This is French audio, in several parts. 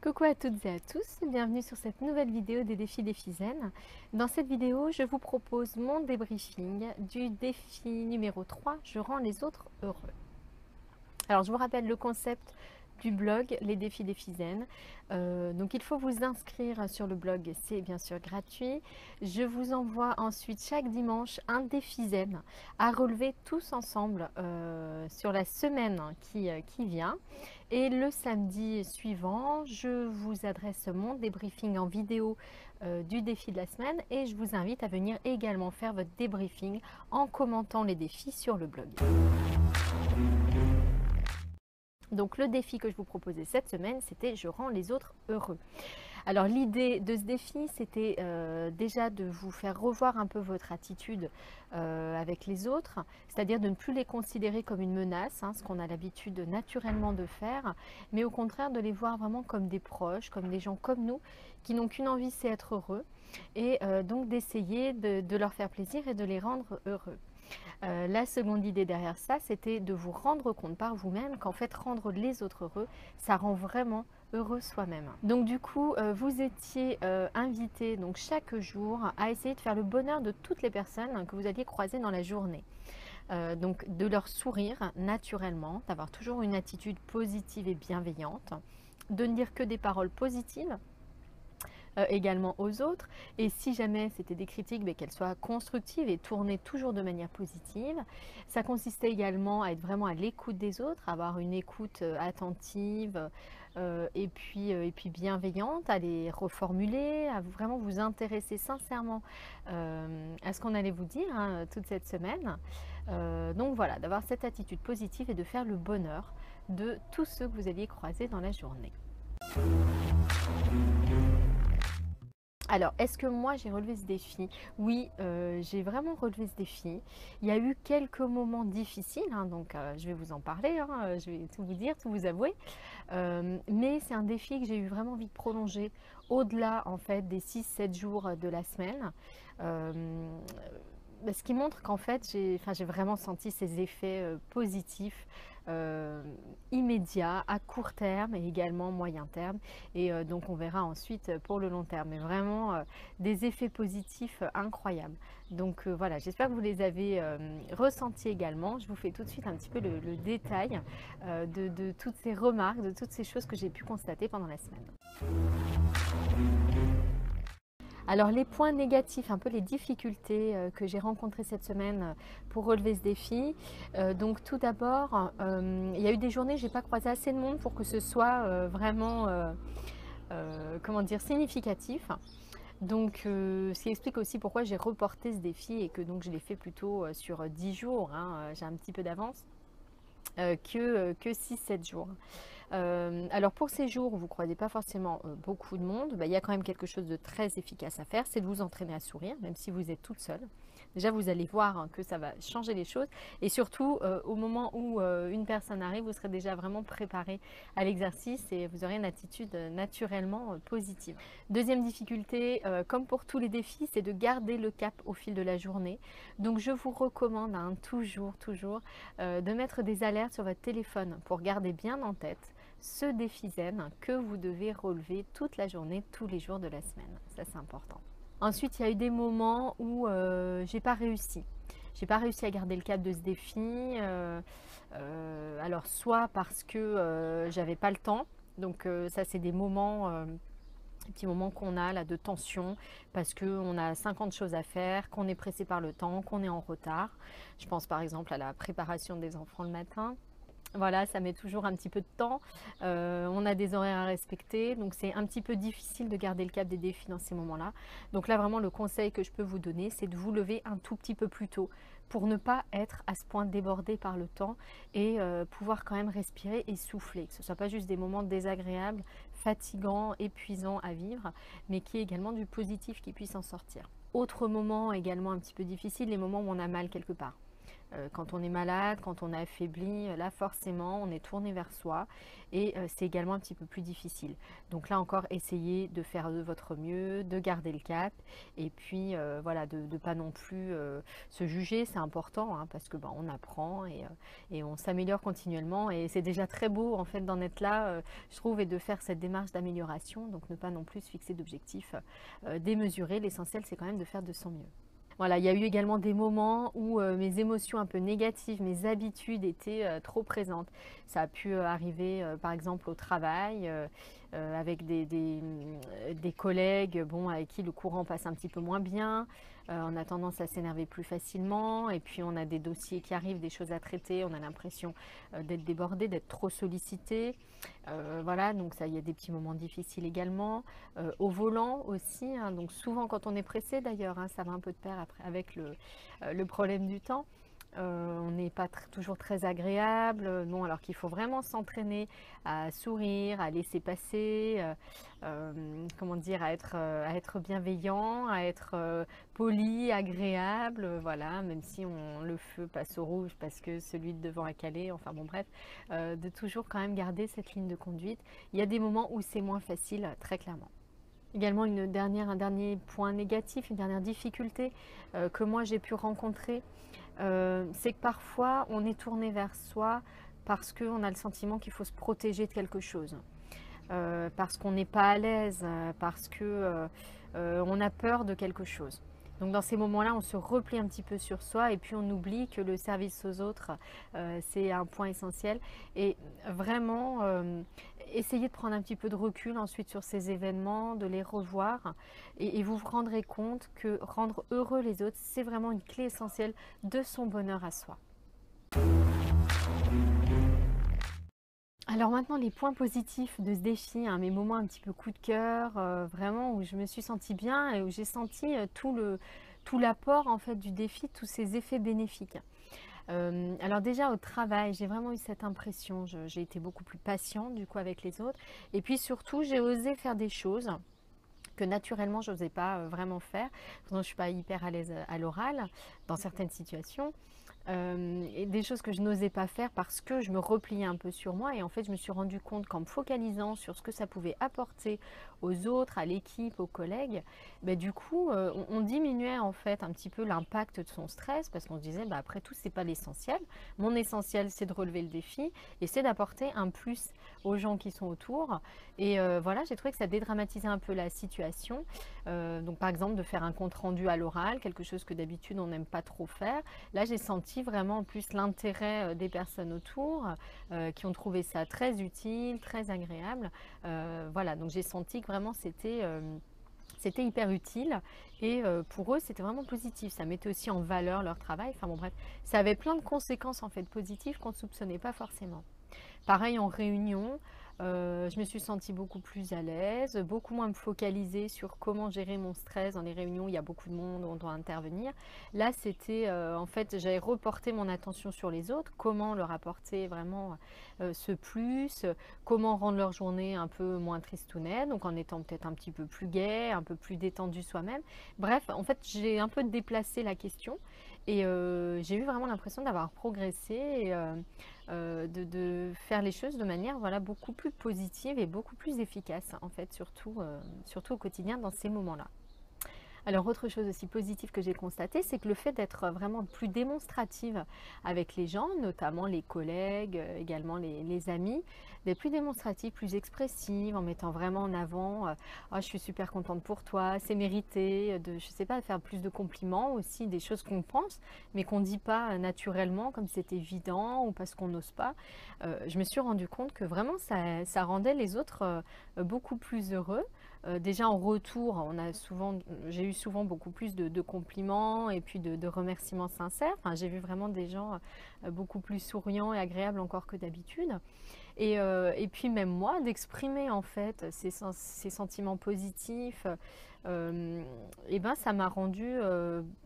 Coucou à toutes et à tous, bienvenue sur cette nouvelle vidéo des défis Défi Zen. Dans cette vidéo, je vous propose mon débriefing du défi numéro 3, je rends les autres heureux. Alors je vous rappelle le concept du blog, les défis Défi Zen. Donc il faut vous inscrire sur le blog, c'est bien sûr gratuit. Je vous envoie ensuite chaque dimanche un défi Zen à relever tous ensemble sur la semaine qui vient. Et le samedi suivant, je vous adresse mon débriefing en vidéo du défi de la semaine et je vous invite à venir également faire votre débriefing en commentant les défis sur le blog. Donc le défi que je vous proposais cette semaine, c'était je rends les autres heureux. Alors l'idée de ce défi, c'était déjà de vous faire revoir un peu votre attitude avec les autres, c'est-à-dire de ne plus les considérer comme une menace, ce qu'on a l'habitude naturellement de faire, mais au contraire de les voir vraiment comme des proches, comme des gens comme nous, qui n'ont qu'une envie, c'est être heureux, et donc d'essayer de leur faire plaisir et de les rendre heureux. La seconde idée derrière ça, c'était de vous rendre compte par vous-même qu'en fait, rendre les autres heureux, ça rend vraiment heureux soi-même. Donc du coup, vous étiez invité donc chaque jour à essayer de faire le bonheur de toutes les personnes que vous alliez croiser dans la journée. Donc de leur sourire naturellement, d'avoir toujours une attitude positive et bienveillante, de ne dire que des paroles positives, également aux autres, et si jamais c'était des critiques, qu'elles soient constructives et tournées toujours de manière positive. Ça consistait également à être vraiment à l'écoute des autres, à avoir une écoute attentive et puis bienveillante, à les reformuler, à vraiment vous intéresser sincèrement à ce qu'on allait vous dire toute cette semaine. Donc voilà, d'avoir cette attitude positive et de faire le bonheur de tous ceux que vous alliez croiser dans la journée. Alors, est-ce que moi j'ai relevé ce défi? Oui, j'ai vraiment relevé ce défi. Il y a eu quelques moments difficiles, donc je vais vous en parler, je vais tout vous dire, tout vous avouer. Mais c'est un défi que j'ai eu vraiment envie de prolonger au-delà en fait des 6-7 jours de la semaine. Ce qui montre qu'en fait, j'ai vraiment senti ces effets positifs immédiats, à court terme et également moyen terme. Et donc, on verra ensuite pour le long terme. Mais vraiment, des effets positifs incroyables. Donc, voilà, j'espère que vous les avez ressentis également. Je vous fais tout de suite un petit peu le détail de toutes ces remarques, de toutes ces choses que j'ai pu constater pendant la semaine. Alors les points négatifs, un peu les difficultés que j'ai rencontrées cette semaine pour relever ce défi. Donc tout d'abord, il y a eu des journées où je n'ai pas croisé assez de monde pour que ce soit vraiment comment dire, significatif. Donc ce qui explique aussi pourquoi j'ai reporté ce défi et que donc je l'ai fait plutôt sur 10 jours, j'ai un petit peu d'avance. Que 6-7 jours. Alors pour ces jours où vous ne croisez pas forcément beaucoup de monde, il y a quand même quelque chose de très efficace à faire, c'est de vous entraîner à sourire, même si vous êtes toute seule. Déjà, vous allez voir que ça va changer les choses. Et surtout, au moment où une personne arrive, vous serez déjà vraiment préparé à l'exercice et vous aurez une attitude naturellement positive. Deuxième difficulté, comme pour tous les défis, c'est de garder le cap au fil de la journée. Donc, je vous recommande toujours de mettre des alertes sur votre téléphone pour garder bien en tête ce défi zen que vous devez relever toute la journée, tous les jours de la semaine. Ça, c'est important. Ensuite, il y a eu des moments où j'ai pas réussi. J'ai pas réussi à garder le cap de ce défi. Alors, soit parce que j'avais pas le temps. Donc, ça, c'est des moments... petits moments qu'on a là de tension parce qu'on a 50 choses à faire, qu'on est pressé par le temps, qu'on est en retard. Je pense par exemple à la préparation des enfants le matin. Voilà, ça met toujours un petit peu de temps. On a des horaires à respecter, donc c'est un petit peu difficile de garder le cap des défis dans ces moments-là. Donc là, vraiment, le conseil que je peux vous donner, c'est de vous lever un tout petit peu plus tôt pour ne pas être à ce point débordé par le temps et pouvoir quand même respirer et souffler. Que ce ne soit pas juste des moments désagréables, fatigants, épuisants à vivre, mais qu'il y ait également du positif qui puisse en sortir. Autre moment également un petit peu difficile, les moments où on a mal quelque part. Quand on est malade, quand on est affaibli, là forcément on est tourné vers soi et c'est également un petit peu plus difficile. Donc là encore, essayez de faire de votre mieux, de garder le cap et puis voilà, de ne pas non plus se juger, c'est important hein, parce que on apprend et on s'améliore continuellement et c'est déjà très beau en fait d'en être là, je trouve, et de faire cette démarche d'amélioration. Donc ne pas non plus se fixer d'objectifs démesurés. L'essentiel c'est quand même de faire de son mieux. Voilà, il y a eu également des moments où mes émotions un peu négatives, mes habitudes étaient trop présentes. Ça a pu arriver par exemple au travail, avec des collègues avec qui le courant passe un petit peu moins bien. On a tendance à s'énerver plus facilement et puis on a des dossiers qui arrivent, des choses à traiter, on a l'impression d'être débordé, d'être trop sollicité. Voilà, donc ça, il y a des petits moments difficiles également. Au volant aussi, hein, donc souvent quand on est pressé d'ailleurs, hein, ça va un peu de pair après, avec le problème du temps. On n'est pas toujours très agréable, bon, alors qu'il faut vraiment s'entraîner à sourire, à laisser passer, comment dire, à être bienveillant, à être poli, agréable, voilà, même si le feu passe au rouge parce que celui de devant a calé, enfin bon bref, de toujours quand même garder cette ligne de conduite. Il y a des moments où c'est moins facile, très clairement. Également un dernier point négatif, une dernière difficulté que moi j'ai pu rencontrer, c'est que parfois on est tourné vers soi parce qu'on a le sentiment qu'il faut se protéger de quelque chose, parce qu'on n'est pas à l'aise, parce que on a peur de quelque chose. Donc dans ces moments-là, on se replie un petit peu sur soi et puis on oublie que le service aux autres, c'est un point essentiel. Et vraiment, essayez de prendre un petit peu de recul ensuite sur ces événements, de les revoir et vous vous rendrez compte que rendre heureux les autres, c'est vraiment une clé essentielle de son bonheur à soi. Alors maintenant, les points positifs de ce défi, hein, mes moments un petit peu coup de cœur, vraiment où je me suis sentie bien et où j'ai senti tout l'apport en fait du défi, tous ces effets bénéfiques. Alors déjà au travail, j'ai vraiment eu cette impression, j'ai été beaucoup plus patiente du coup avec les autres et puis surtout j'ai osé faire des choses que naturellement je n'osais pas vraiment faire. Je ne suis pas hyper à l'aise à l'oral dans certaines situations. Et des choses que je n'osais pas faire parce que je me repliais un peu sur moi et en fait je me suis rendu compte qu'en me focalisant sur ce que ça pouvait apporter aux autres, à l'équipe, aux collègues, du coup on diminuait en fait un petit peu l'impact de son stress parce qu'on se disait après tout c'est pas l'essentiel, mon essentiel c'est de relever le défi et c'est d'apporter un plus aux gens qui sont autour et voilà, j'ai trouvé que ça dédramatisait un peu la situation. Donc par exemple de faire un compte rendu à l'oral, quelque chose que d'habitude on n'aime pas trop faire. Là j'ai senti vraiment en plus l'intérêt des personnes autour qui ont trouvé ça très utile, très agréable. Voilà, donc j'ai senti que vraiment c'était hyper utile et pour eux c'était vraiment positif, ça mettait aussi en valeur leur travail, enfin bon bref, ça avait plein de conséquences en fait positives qu'on ne soupçonnait pas forcément. Pareil en réunion, je me suis sentie beaucoup plus à l'aise, beaucoup moins me focaliser sur comment gérer mon stress dans les réunions, il y a beaucoup de monde, on doit intervenir. Là, c'était en fait, j'avais reporté mon attention sur les autres, comment leur apporter vraiment ce plus, comment rendre leur journée un peu moins tristounette, donc en étant peut-être un petit peu plus gai, un peu plus détendu soi-même. Bref, en fait, j'ai un peu déplacé la question et j'ai eu vraiment l'impression d'avoir progressé et de faire les choses de manière beaucoup plus positive et beaucoup plus efficace en fait, surtout au quotidien dans ces moments-là. Alors autre chose aussi positive que j'ai constatée, c'est que le fait d'être vraiment plus démonstrative avec les gens, notamment les collègues, également les amis, d'être plus démonstrative, plus expressive, en mettant vraiment en avant oh, je suis super contente pour toi, c'est mérité, je sais pas, faire plus de compliments aussi, des choses qu'on pense, mais qu'on ne dit pas naturellement, comme c'est évident ou parce qu'on n'ose pas. Je me suis rendu compte que vraiment ça rendait les autres beaucoup plus heureux. Déjà en retour, j'ai eu souvent beaucoup plus de compliments et puis de remerciements sincères. Enfin, j'ai vu vraiment des gens beaucoup plus souriants et agréables encore que d'habitude. Et puis même moi, d'exprimer en fait ces sentiments positifs, ça m'a rendue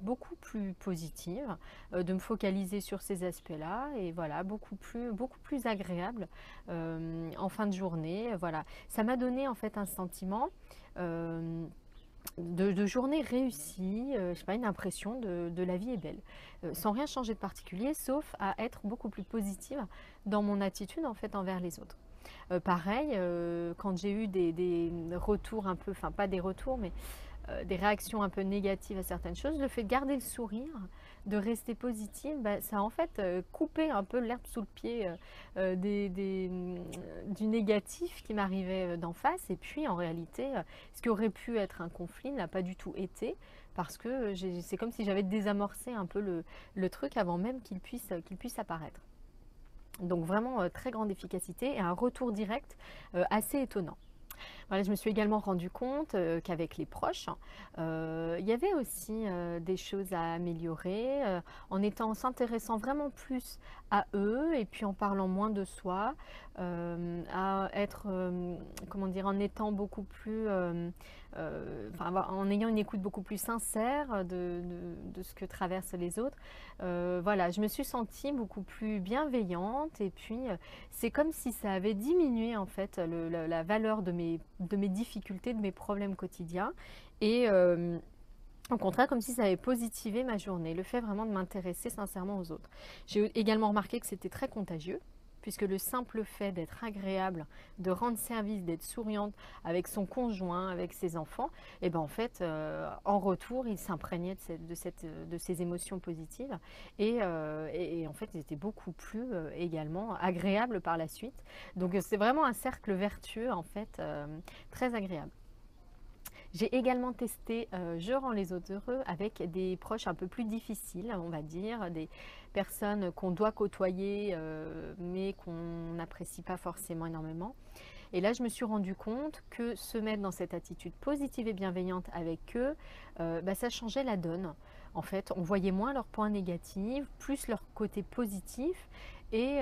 beaucoup plus positive, de me focaliser sur ces aspects-là et voilà, beaucoup plus agréable en fin de journée. Voilà, ça m'a donné en fait un sentiment de journées réussies, je sais pas, une impression de la vie est belle, sans rien changer de particulier, sauf à être beaucoup plus positive dans mon attitude en fait envers les autres. Pareil, quand j'ai eu des retours un peu, enfin pas des retours, mais des réactions un peu négatives à certaines choses, le fait de garder le sourire, de rester positive, bah, ça a en fait coupé un peu l'herbe sous le pied du négatif qui m'arrivait d'en face. Et puis en réalité, ce qui aurait pu être un conflit n'a pas du tout été, parce que c'est comme si j'avais désamorcé un peu le truc avant même qu'il puisse apparaître. Donc vraiment très grande efficacité et un retour direct assez étonnant. Voilà, je me suis également rendu compte qu'avec les proches, il y avait aussi des choses à améliorer en s'intéressant vraiment plus à eux et puis en parlant moins de soi, à être, comment dire, en étant beaucoup plus, en ayant une écoute beaucoup plus sincère de ce que traversent les autres. Voilà, je me suis sentie beaucoup plus bienveillante et puis c'est comme si ça avait diminué en fait la valeur de mes difficultés, de mes problèmes quotidiens et au contraire, comme si ça avait positivé ma journée, le fait vraiment de m'intéresser sincèrement aux autres. J'ai également remarqué que c'était très contagieux, puisque le simple fait d'être agréable, de rendre service, d'être souriante avec son conjoint, avec ses enfants, et ben en fait, en retour, il s'imprégnait de ces émotions positives et en fait, ils étaient beaucoup plus également agréables par la suite. Donc c'est vraiment un cercle vertueux en fait, très agréable. J'ai également testé Je rends les autres heureux avec des proches un peu plus difficiles, on va dire, des personnes qu'on doit côtoyer mais qu'on n'apprécie pas forcément énormément. Et là, je me suis rendu compte que se mettre dans cette attitude positive et bienveillante avec eux, ça changeait la donne. En fait, on voyait moins leurs points négatifs, plus leur côté positif. Et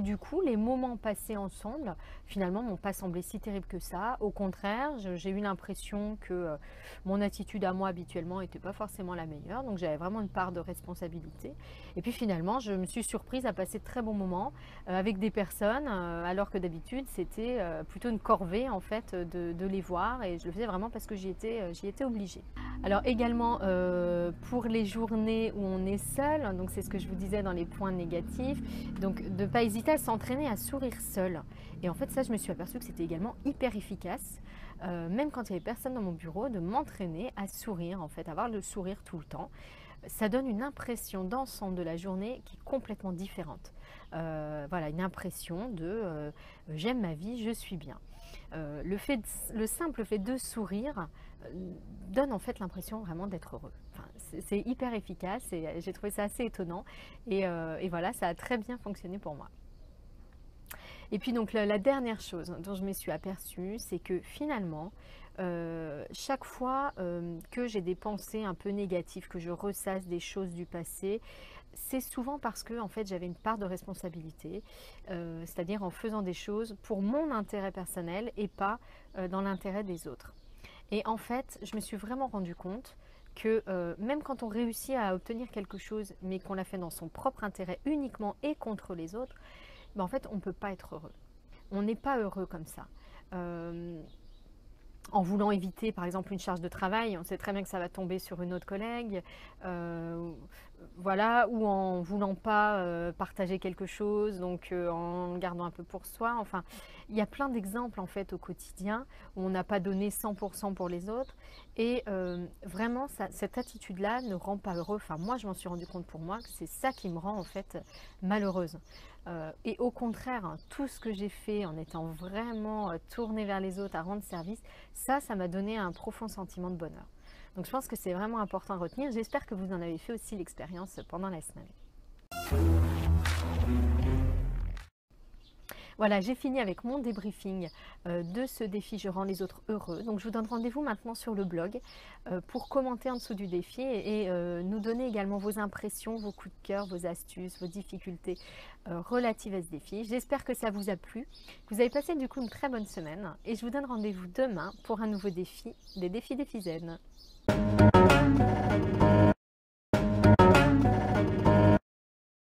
du coup, les moments passés ensemble, finalement, m'ont pas semblé si terrible que ça. Au contraire, j'ai eu l'impression que mon attitude à moi habituellement n'était pas forcément la meilleure. Donc, j'avais vraiment une part de responsabilité. Et puis finalement, je me suis surprise à passer de très bons moments avec des personnes, alors que d'habitude, c'était plutôt une corvée en fait de les voir. Et je le faisais vraiment parce que j'y étais obligée. Alors également, pour les journées où on est seul, donc c'est ce que je vous disais dans les points négatifs, donc de ne pas hésiter à s'entraîner à sourire seul. Et en fait ça, je me suis aperçue que c'était également hyper efficace, même quand il n'y avait personne dans mon bureau, de m'entraîner à sourire, en fait, avoir le sourire tout le temps. Ça donne une impression d'ensemble de la journée qui est complètement différente. Voilà, une impression de j'aime ma vie, je suis bien. Le simple fait de sourire donne en fait l'impression vraiment d'être heureux. Enfin, c'est hyper efficace et j'ai trouvé ça assez étonnant et voilà, ça a très bien fonctionné pour moi. Et puis donc la dernière chose dont je me suis aperçue, c'est que finalement, chaque fois que j'ai des pensées un peu négatives, que je ressasse des choses du passé, c'est souvent parce que en fait, j'avais une part de responsabilité, c'est-à-dire en faisant des choses pour mon intérêt personnel et pas dans l'intérêt des autres. Et en fait, je me suis vraiment rendu compte que même quand on réussit à obtenir quelque chose, mais qu'on l'a fait dans son propre intérêt uniquement et contre les autres, en fait, on ne peut pas être heureux. On n'est pas heureux comme ça. En voulant éviter, par exemple, une charge de travail, on sait très bien que ça va tomber sur une autre collègue, voilà, ou en voulant pas partager quelque chose, donc en gardant un peu pour soi. Enfin, il y a plein d'exemples en fait au quotidien où on n'a pas donné 100% pour les autres, et vraiment, cette attitude-là ne rend pas heureux. Enfin, moi, je m'en suis rendu compte pour moi que c'est ça qui me rend en fait malheureuse. Et au contraire, hein, tout ce que j'ai fait en étant vraiment tournée vers les autres, à rendre service, ça m'a donné un profond sentiment de bonheur. Donc je pense que c'est vraiment important à retenir. J'espère que vous en avez fait aussi l'expérience pendant la semaine. Voilà, j'ai fini avec mon débriefing de ce défi Je rends les autres heureux. Donc je vous donne rendez-vous maintenant sur le blog pour commenter en dessous du défi et nous donner également vos impressions, vos coups de cœur, vos astuces, vos difficultés relatives à ce défi. J'espère que ça vous a plu, que vous avez passé du coup une très bonne semaine et je vous donne rendez-vous demain pour un nouveau défi, des défis zen.